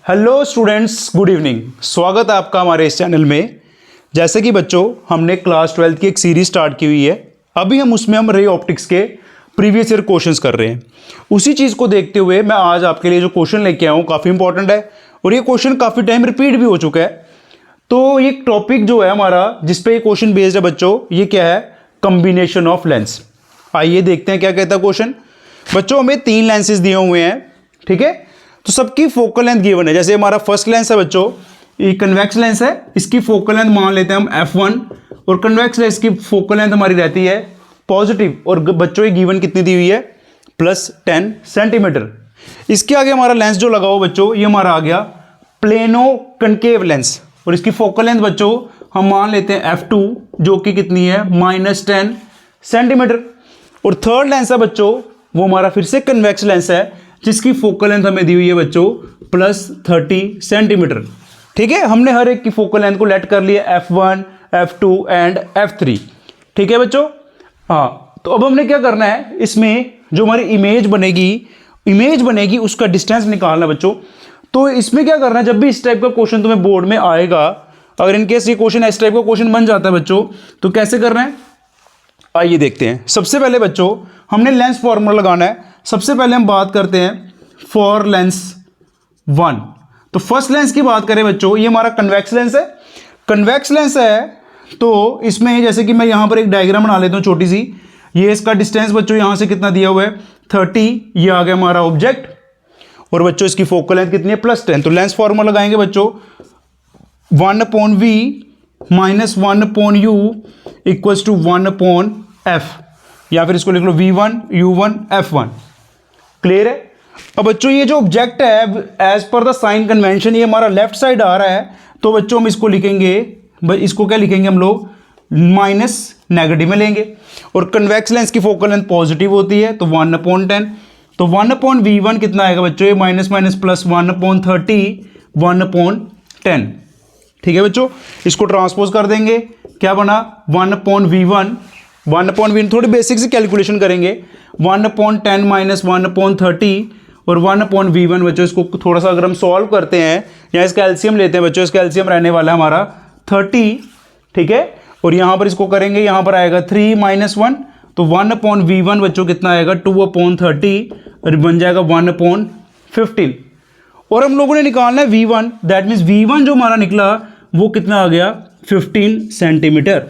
Hello students, good evening. स्वागत है आपका हमारे इस चैनल में। जैसे कि बच्चों, हमने क्लास 12 की एक सीरीज स्टार्ट की हुई है। अभी हम रे ऑप्टिक्स के प्रीवियस ईयर क्वेश्चंस कर रहे हैं। उसी चीज़ को देखते हुए मैं आज आपके लिए जो क्वेश्चन लेके आया हूँ काफ़ी इंपॉर्टेंट है और ये क्वेश्चन काफ़ी टाइम रिपीट भी हो चुका है। तो ये टॉपिक जो है हमारा जिसपे ये क्वेश्चन बेस्ड है बच्चों, ये क्या है? Combination of lens. आइए देखते हैं क्या कहता है क्वेश्चन। बच्चों, हमें 3 लेंसेज दिए हुए हैं, ठीक है? तो सबकी फोकल लेंथ गिवन है। जैसे हमारा फर्स्ट लेंस है बच्चों, ये कन्वेक्स लेंस है, इसकी फोकल लेंथ मान लेते हैं हम f1 और कन्वेक्स लेंस की फोकल लेंथ हमारी रहती है पॉजिटिव। और बच्चों ये गिवन कितनी दी हुई है? +10 सेंटीमीटर। इसके आगे हमारा लेंस जो लगा हुआ बच्चों, ये हमारा आ गया प्लेनो कनकेव लेंस और इसकी फोकल लेंथ बच्चों हम मान लेते हैं f2 जो कि कितनी है? -10 सेंटीमीटर। और थर्ड लेंस है बच्चों, वो हमारा फिर से कन्वेक्स लेंस है जिसकी फोकल लेंथ हमें दी हुई है बच्चों +30 सेंटीमीटर। ठीक है, हमने हर एक की फोकल लेंथ को लेट कर लिया f1, f2 एंड f3। ठीक है बच्चों? हाँ, तो अब हमने क्या करना है, इसमें जो हमारी इमेज बनेगी उसका डिस्टेंस निकालना बच्चों। तो इसमें क्या करना है, जब भी इस टाइप का क्वेश्चन तुम्हें बोर्ड में आएगा, अगर इनकेस ये क्वेश्चन इस टाइप का क्वेश्चन बन जाता है बच्चों, तो कैसे करना है आइए देखते हैं। सबसे पहले बच्चों हमने लेंस फॉर्मूला लगाना है। सबसे पहले हम बात करते हैं फॉर लेंस 1। तो फर्स्ट लेंस की बात करें बच्चों, ये हमारा कन्वेक्स लेंस है। कन्वेक्स लेंस है तो इसमें जैसे कि मैं यहां पर एक डायग्राम बना लेता हूं छोटी सी। ये इसका डिस्टेंस बच्चों यहां से कितना दिया हुआ है? 30। ये आ गया हमारा ऑब्जेक्ट और बच्चों इसकी फोकल लेंथ कितनी है? +10। तो लेंस फॉर्मूला लगाएंगे बच्चों 1/v - 1/u = 1/f, या फिर इसको लिख लो v1 u1 f1। क्लियर है? अब बच्चों ये जो ऑब्जेक्ट है as per the sign convention, ये हमारा लेफ्ट साइड आ रहा है, तो बच्चों हम इसको लिखेंगे, इसको क्या लिखेंगे हम लोग? माइनस नेगेटिव में लेंगे। और कन्वेक्स लेंस की फोकल लेंथ पॉजिटिव होती है तो 1/10। तो 1/v1 कितना आएगा बच्चों? ये माइनस प्लस 1/30 1/10। ठीक है बच्चों, इसको ट्रांसपोज कर देंगे, क्या बना? 1/v1 थोड़ी बेसिक से कैलकुलेशन करेंगे। 1/10 - 1/30 और 1/v1 बच्चों, इसको थोड़ा सा अगर हम सॉल्व करते हैं या इसका एलसीएम लेते हैं बच्चों, इसका एलसीएम रहने वाला है हमारा 30। ठीक है, और यहां पर इसको करेंगे, यहां पर आएगा 3 - 1, तो 1/v1 बच्चों कितना आएगा? 2/30 और बन जाएगा 1/15। और हम लोगों ने निकालना है v1, दैट मीन्स v1 जो हमारा निकला वो कितना आ गया? 15 सेंटीमीटर।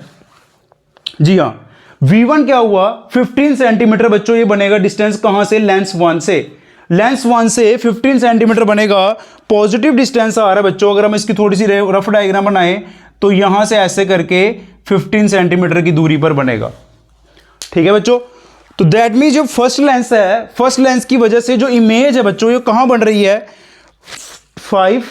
जी हाँ, v1 क्या हुआ? 15 सेंटीमीटर बच्चों। ये बनेगा डिस्टेंस कहां से? लेंस 1 से। लेंस 1 से 15 सेंटीमीटर बनेगा। पॉजिटिव डिस्टेंस आ रहा है बच्चों। अगर हम इसकी थोड़ी सी रफ डायग्राम बनाएं तो यहां से ऐसे करके 15 सेंटीमीटर की दूरी पर बनेगा। ठीक है बच्चों? तो दैट मीन्स जो फर्स्ट लेंस है, फर्स्ट लेंस की वजह से जो इमेज है बच्चों, ये कहां बन रही है? 5,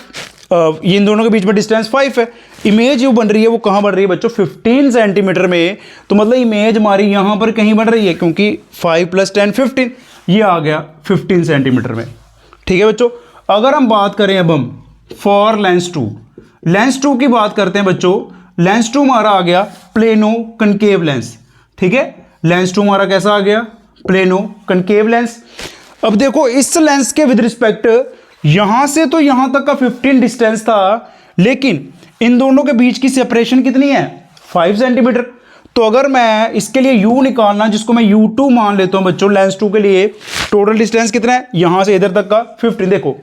ये इन दोनों के बीच में डिस्टेंस 5 है। इमेज जो बन रही है वो कहां बन रही है बच्चों? 15 सेंटीमीटर में। तो मतलब इमेज हमारी यहां पर कहीं बन रही है, क्योंकि 5 + 10 15, ये आ गया 15 सेंटीमीटर में। ठीक है बच्चों? अगर हम बात करें अब हम फॉर लेंस 2, लेंस 2 की बात करते हैं बच्चों। लेंस 2 हमारा आ गया प्लेनो कनकेव लेंस। ठीक है, लेंस 2 हमारा कैसा आ गया? Plano concave lens. अब देखो इस लेंस के विद रिस्पेक्ट यहां से तो यहां तक का 15 डिस्टेंस था, लेकिन इन दोनों के बीच की सेपरेशन कितनी है? 5 सेंटीमीटर। तो अगर मैं इसके लिए u निकालना, जिसको मैं u2 मान लेता हूं बच्चों, लेंस 2 के लिए टोटल डिस्टेंस कितना है यहां से इधर तक का? 15। देखो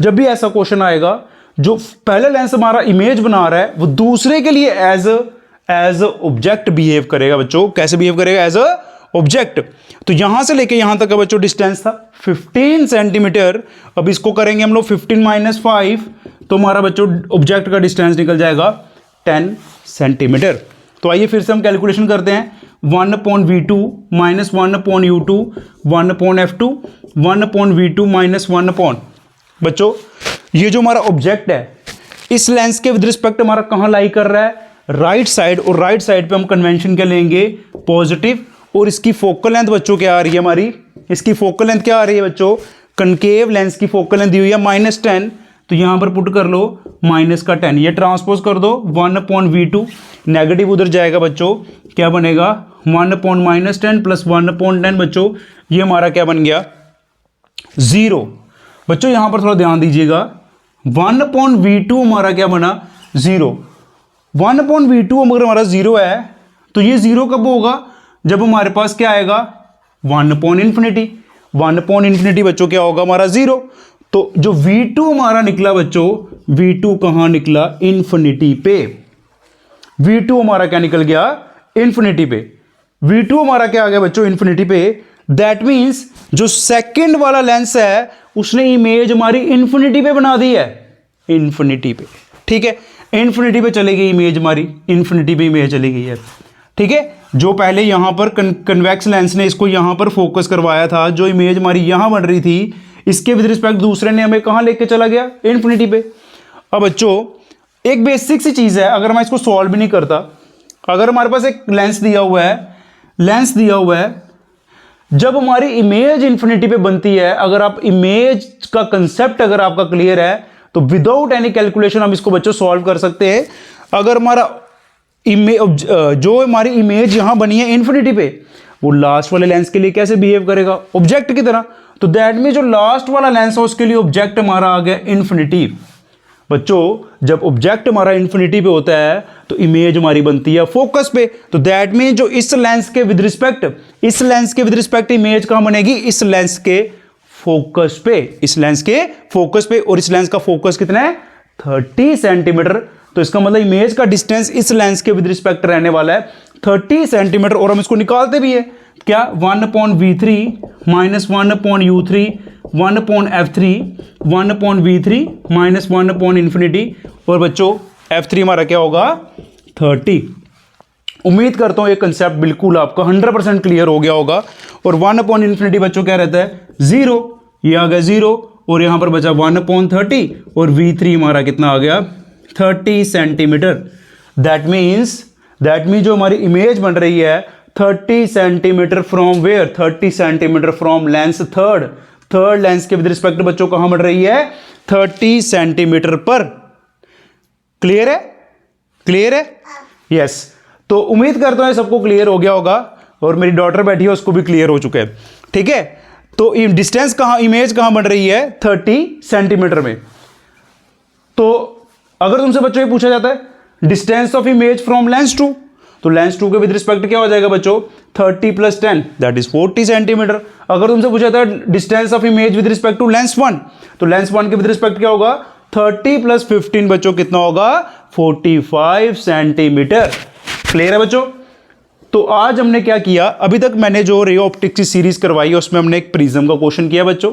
जब भी ऐसा क्वेश्चन आएगा, जो पहले लेंस हमारा इमेज बना रहा है वो दूसरे के लिए एज ऑब्जेक्ट बिहेव करेगा बच्चों। कैसे बिहेव करेगा? As a object. तो यहां से लेके यहां तक का बच्चों डिस्टेंस था 15 सेंटीमीटर। अब इसको करेंगे हम लोग 15 - 5, तो हमारा बच्चों ऑब्जेक्ट का डिस्टेंस निकल जाएगा 10 सेंटीमीटर। तो आइए फिर से हम कैलकुलेशन करते हैं। 1/v2 - 1/u2 1/f2 1/v2 - 1 बच्चों, ये जो हमारा ऑब्जेक्ट है इस लेंस के विद रिस्पेक्ट हमारा कहां लाई कर रहा है? Right side. और राइट साइड पे हम कन्वेंशन क्या लेंगे? पॉजिटिव। और इसकी फोकल लेंथ बच्चों क्या आ रही है हमारी? इसकी फोकल लेंथ क्या आ रही है बच्चों? कनकेव लेंस की फोकल लेंथ दी हुई है -10, तो यहां पर पुट कर लो -10। ये ट्रांसपोज कर दो 1/v2, नेगेटिव उधर जाएगा बच्चों, क्या बनेगा? 1/-10 + 1/10 बच्चों, ये हमारा क्या बन गया? 0। बच्चों यहां पर थोड़ा ध्यान दीजिएगा, 1/v2 हमारा क्या बना 0। 1/v2 अगर हमारा 0 है तो ये 0 कब होगा, जब हमारे पास क्या आएगा 1/∞। 1/∞ बच्चों क्या होगा हमारा 0। तो जो v2 हमारा निकला बच्चों, v2 कहां निकला इन्फिनिटी पे। v2 हमारा क्या निकल गया इन्फिनिटी पे। v2 हमारा क्या आ गया बच्चों इन्फिनिटी पे। दैट मींस जो सेकंड वाला लेंस है उसने इमेज हमारी इन्फिनिटी पे बना दी है, इन्फिनिटी पे। ठीक है, इन्फिनिटी पे चली गई इमेज हमारी, इन्फिनिटी पे इमेज चली गई है। ठीक है, जो पहले यहां पर कन्वेक्स लेंस ने इसको यहां पर फोकस करवाया था, जो इमेज हमारी यहां बन रही थी, इसके विद रिस्पेक्ट दूसरे ने हमें कहां लेके चला गया इन्फिनिटी पे। अब बच्चों एक बेसिक सी चीज है, अगर मैं इसको सॉल्व भी नहीं करता, अगर हमारे पास एक लेंस दिया हुआ है, लेंस दिया हुआ है, जब हमारी इमेज इन्फिनिटी पे बनती है, अगर आप इमेज का कंसेप्ट अगर आपका क्लियर है तो विदाउट एनी कैलकुलेशन हम इसको बच्चों सॉल्व कर सकते हैं। अगर हमारा जो हमारी इमेज यहां बनी है इन्फिनिटी पे, वो लास्ट वाले लेंस के लिए कैसे बिहेव करेगा ऑब्जेक्ट की तरह। तो दैट मीन जो लास्ट वाला लेंस है उसके लिए ऑब्जेक्ट हमारा आ गया इन्फिनिटी। बच्चों जब ऑब्जेक्ट हमारा इन्फिनिटी पे होता है तो इमेज हमारी बनती है फोकस पे। तो दैट मीन जो इस लेंस के विद रिस्पेक्ट, इस लेंस के विद रिस्पेक्ट इमेज कहां बनेगी, इस लेंस के फोकस पे, इस लेंस के फोकस पे। और इस लेंस का फोकस कितना है 30 सेंटीमीटर। तो इसका मतलब इमेज का डिस्टेंस इस लेंस के विद रिस्पेक्ट रहने वाला है 30 सेंटीमीटर। और हम इसको निकालते भी है क्या 1/v3 minus 1/u3 1/f3 1/v3 minus 1/∞। और बच्चों f3 हमारा क्या होगा 30। उम्मीद करता हूं ये कंसेप्ट बिल्कुल आपका 100% क्लियर हो गया होगा। और 1/∞ बच्चों क्या रहता है 0, ये आ गया 0 और यहां पर बचा 1/30 और v3 हमारा कितना आ गया 30 सेंटीमीटर। दैट मीन्स जो हमारी इमेज बन रही है 30 centimetre from where, 30 centimetre from lens third lens के विद रिस्पेक्ट बच्चों कहां बढ़ रही है 30 सेंटीमीटर पर। क्लियर है, क्लियर है, यस। तो उम्मीद करता हूं ये सबको क्लियर हो गया होगा और मेरी डॉटर बैठी है उसको भी क्लियर हो चुका है। ठीक है, तो डिस्टेंस कहां, इमेज कहां बढ़ रही है 30 सेंटीमीटर में। तो अगर तुमसे बच्चों ये पूछा जाता है distance of image from lens 2, तो लेंस 2 के विद रिस्पेक्ट क्या हो जाएगा बच्चों 30 + 10 दैट इज 40 सेंटीमीटर। अगर तुमसे पूछा था distance of image with respect to lens 1, तो लेंस 1 के विद रिस्पेक्ट क्या होगा 30 + 15 बच्चों कितना होगा 45 सेंटीमीटर। क्लियर है बच्चों। तो आज हमने क्या किया, अभी तक मैंने जो रे ऑप्टिक्स की सीरीज करवाई है उसमें हमने एक प्रिज्म का क्वेश्चन किया बच्चों।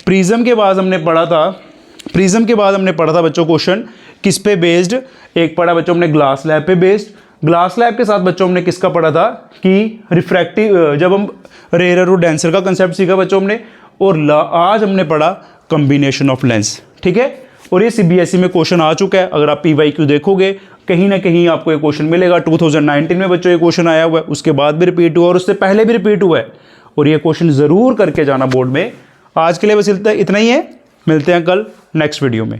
प्रिज्म के बाद हमने पढ़ा था बच्चों क्वेश्चन किस पे बेस्ड, एक पढ़ा बच्चों हमने ग्लास लैब पे बेस्ड। ग्लास लैब के साथ बच्चों हमने किसका पढ़ा था कि रिफ्रैक्टिव, जब हम रेयर और डेंसर का कंसेप्ट सीखा बच्चों हमने। और आज हमने पढ़ा कॉम्बिनेशन ऑफ लेंस। ठीक है, और ये CBSE में क्वेश्चन आ चुका है। अगर आप PYQ देखोगे कहीं ना कहीं आपको ये क्वेश्चन मिलेगा। 2019 में बच्चों ये क्वेश्चन आया हुआ है, उसके बाद भी रिपीट हुआ और उससे पहले भी रिपीट हुआ है। और ये क्वेश्चन ज़रूर करके जाना बोर्ड में। आज के लिए बस इतना ही है, मिलते हैं कल नेक्स्ट वीडियो में।